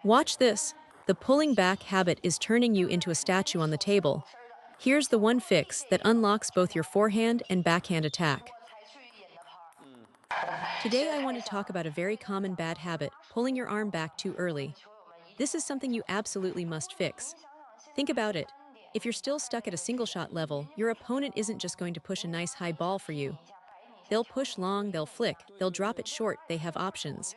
Watch this. The pulling back habit is turning you into a statue on the table. Here's the one fix that unlocks both your forehand and backhand attack. Today I want to talk about a very common bad habit, pulling your arm back too early. This is something you absolutely must fix. Think about it. If you're still stuck at a single shot level, your opponent isn't just going to push a nice high ball for you. They'll push long, they'll flick, they'll drop it short, they have options.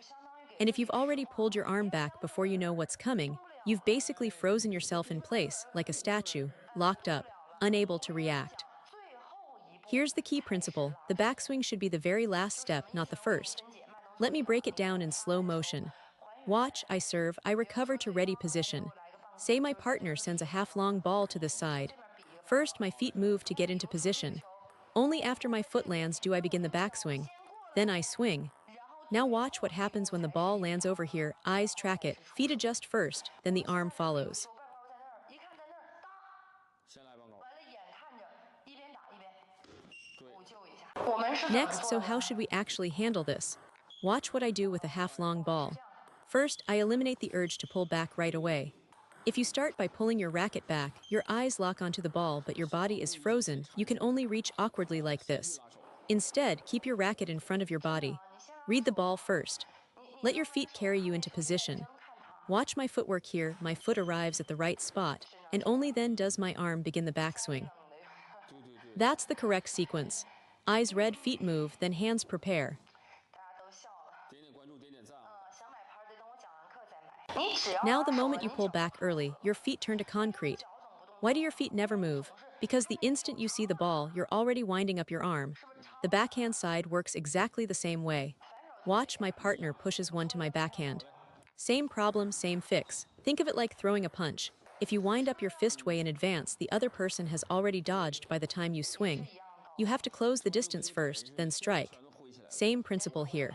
And if you've already pulled your arm back before you know what's coming, you've basically frozen yourself in place, like a statue, locked up, unable to react. Here's the key principle: the backswing should be the very last step, not the first. Let me break it down in slow motion. Watch, I serve, I recover to ready position. Say my partner sends a half-long ball to the side. First, my feet move to get into position. Only after my foot lands do I begin the backswing. Then I swing. Now watch what happens when the ball lands over here. Eyes track it, feet adjust first, then the arm follows. Next, so how should we actually handle this? Watch what I do with a half-long ball. First, I eliminate the urge to pull back right away. If you start by pulling your racket back, your eyes lock onto the ball but your body is frozen, you can only reach awkwardly like this. Instead, keep your racket in front of your body. Read the ball first. Let your feet carry you into position. Watch my footwork here, my foot arrives at the right spot, and only then does my arm begin the backswing. That's the correct sequence. Eyes red, feet move, then hands prepare. Now the moment you pull back early, your feet turn to concrete. Why do your feet never move? Because the instant you see the ball, you're already winding up your arm. The backhand side works exactly the same way. Watch, my partner pushes one to my backhand. Same problem, same fix. Think of it like throwing a punch. If you wind up your fist way in advance, the other person has already dodged by the time you swing. You have to close the distance first, then strike. Same principle here.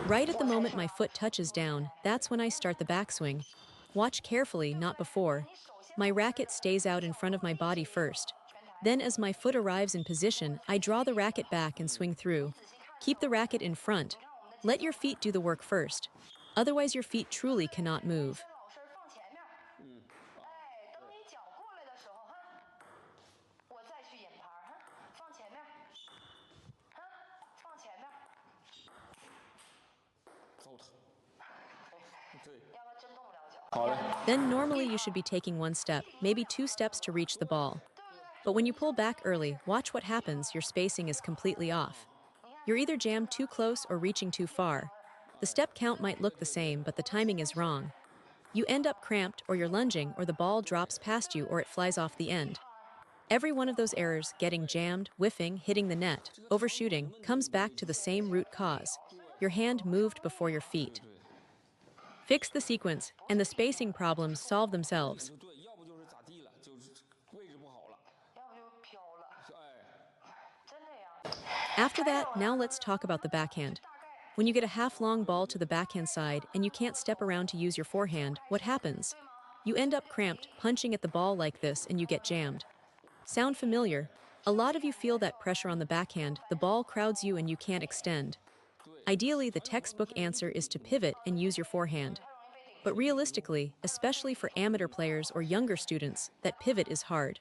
Right at the moment my foot touches down, that's when I start the backswing. Watch carefully, not before. My racket stays out in front of my body first. Then as my foot arrives in position, I draw the racket back and swing through. Keep the racket in front. Let your feet do the work first. Otherwise your feet truly cannot move. Then normally you should be taking one step, maybe two steps to reach the ball. But when you pull back early, watch what happens, your spacing is completely off. You're either jammed too close or reaching too far. The step count might look the same, but the timing is wrong. You end up cramped, or you're lunging, or the ball drops past you, or it flies off the end. Every one of those errors, getting jammed, whiffing, hitting the net, overshooting, comes back to the same root cause. Your hand moved before your feet. Fix the sequence, and the spacing problems solve themselves. After that, now let's talk about the backhand. When you get a half-long ball to the backhand side and you can't step around to use your forehand, what happens? You end up cramped, punching at the ball like this, and you get jammed. Sound familiar? A lot of you feel that pressure on the backhand, the ball crowds you and you can't extend. Ideally, the textbook answer is to pivot and use your forehand. But realistically, especially for amateur players or younger students, that pivot is hard.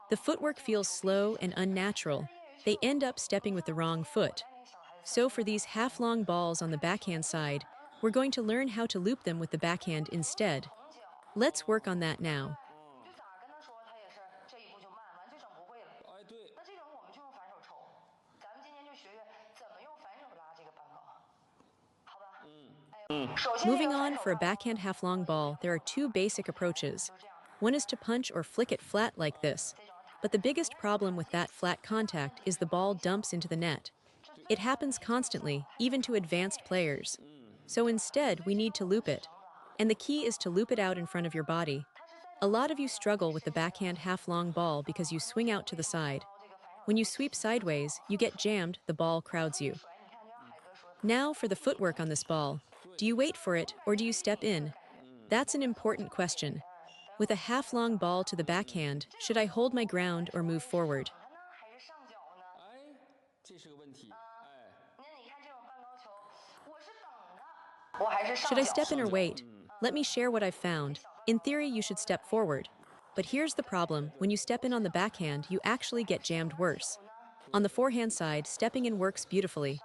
The footwork feels slow and unnatural. They end up stepping with the wrong foot. So for these half-long balls on the backhand side, we're going to learn how to loop them with the backhand instead. Let's work on that now. Moving on, for a backhand half-long ball, there are two basic approaches. One is to punch or flick it flat like this. But the biggest problem with that flat contact is the ball dumps into the net. It happens constantly, even to advanced players. So instead, we need to loop it. And the key is to loop it out in front of your body. A lot of you struggle with the backhand half-long ball because you swing out to the side. When you sweep sideways, you get jammed, the ball crowds you. Now for the footwork on this ball. Do you wait for it, or do you step in? That's an important question. With a half-long ball to the backhand, should I hold my ground or move forward? Should I step in or wait? Let me share what I've found. In theory, you should step forward. But here's the problem, when you step in on the backhand, you actually get jammed worse. On the forehand side, stepping in works beautifully.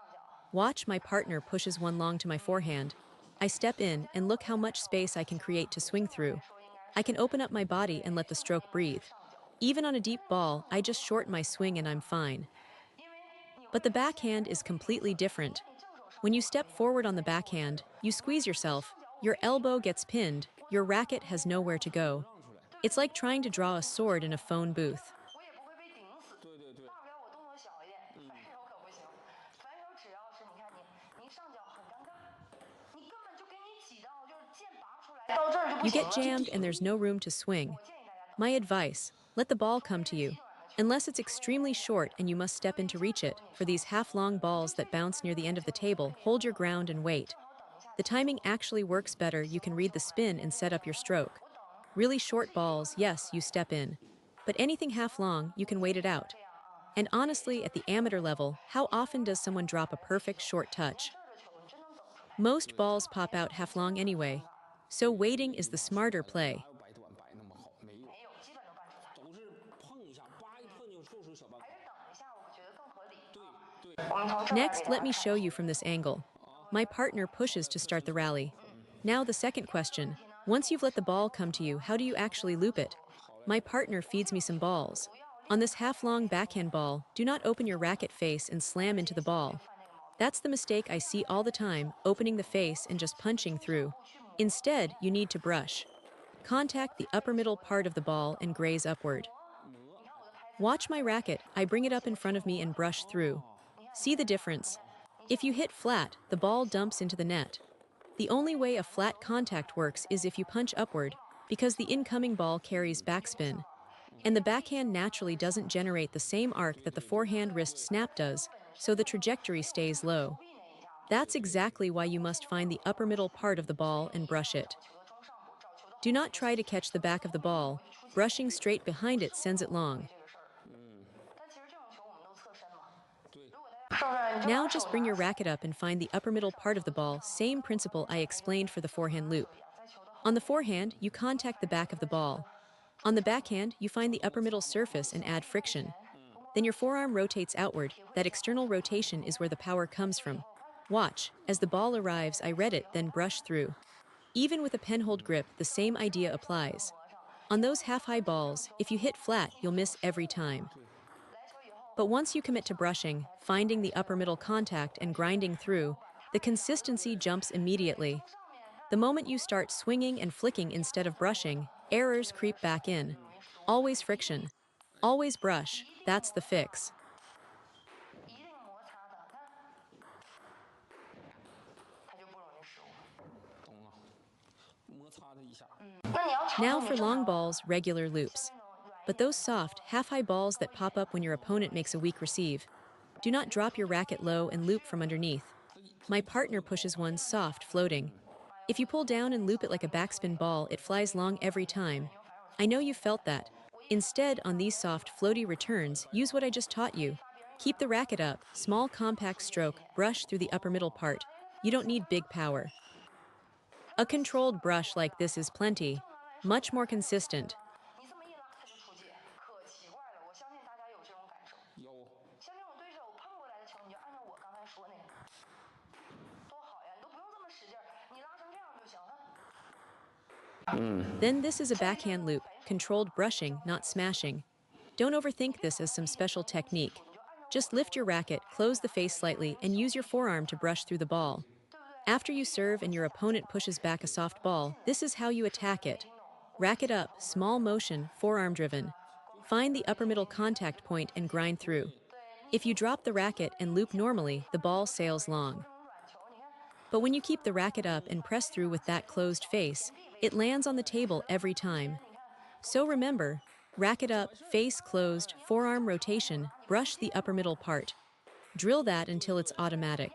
Watch, my partner pushes one long to my forehand. I step in, and look how much space I can create to swing through. I can open up my body and let the stroke breathe. Even on a deep ball, I just shorten my swing and I'm fine. But the backhand is completely different. When you step forward on the backhand, you squeeze yourself, your elbow gets pinned, your racket has nowhere to go. It's like trying to draw a sword in a phone booth. You get jammed and there's no room to swing. My advice, let the ball come to you. Unless it's extremely short and you must step in to reach it, for these half-long balls that bounce near the end of the table, hold your ground and wait. The timing actually works better, you can read the spin and set up your stroke. Really short balls, yes, you step in. But anything half-long, you can wait it out. And honestly, at the amateur level, how often does someone drop a perfect short touch? Most balls pop out half-long anyway. So waiting is the smarter play. Next, let me show you from this angle. My partner pushes to start the rally. Now the second question. Once you've let the ball come to you, how do you actually loop it? My partner feeds me some balls. On this half-long backhand ball, do not open your racket face and slam into the ball. That's the mistake I see all the time, opening the face and just punching through. Instead, you need to brush. Contact the upper middle part of the ball and graze upward. Watch my racket, I bring it up in front of me and brush through. See the difference? If you hit flat, the ball dumps into the net. The only way a flat contact works is if you punch upward, because the incoming ball carries backspin. And the backhand naturally doesn't generate the same arc that the forehand wrist snap does, so the trajectory stays low. That's exactly why you must find the upper middle part of the ball and brush it. Do not try to catch the back of the ball. Brushing straight behind it sends it long. Now just bring your racket up and find the upper middle part of the ball, same principle I explained for the forehand loop. On the forehand, you contact the back of the ball. On the backhand, you find the upper middle surface and add friction. Then your forearm rotates outward, that external rotation is where the power comes from. Watch, as the ball arrives I read it, then brush through. Even with a penhold grip, the same idea applies. On those half-high balls, if you hit flat, you'll miss every time. But once you commit to brushing, finding the upper middle contact and grinding through, the consistency jumps immediately. The moment you start swinging and flicking instead of brushing, errors creep back in. Always friction. Always brush, that's the fix. Now for long balls, regular loops. But those soft, half-high balls that pop up when your opponent makes a weak receive, do not drop your racket low and loop from underneath. My partner pushes one soft, floating. If you pull down and loop it like a backspin ball, it flies long every time. I know you felt that. Instead, on these soft, floaty returns, use what I just taught you. Keep the racket up, small compact stroke, brush through the upper middle part. You don't need big power. A controlled brush like this is plenty. Much more consistent. Then this is a backhand loop, controlled brushing, not smashing. Don't overthink this as some special technique. Just lift your racket, close the face slightly, and use your forearm to brush through the ball. After you serve and your opponent pushes back a soft ball, this is how you attack it. Racket up, small motion, forearm driven. Find the upper middle contact point and grind through. If you drop the racket and loop normally, the ball sails long. But when you keep the racket up and press through with that closed face, it lands on the table every time. So remember, racket up, face closed, forearm rotation, brush the upper middle part. Drill that until it's automatic.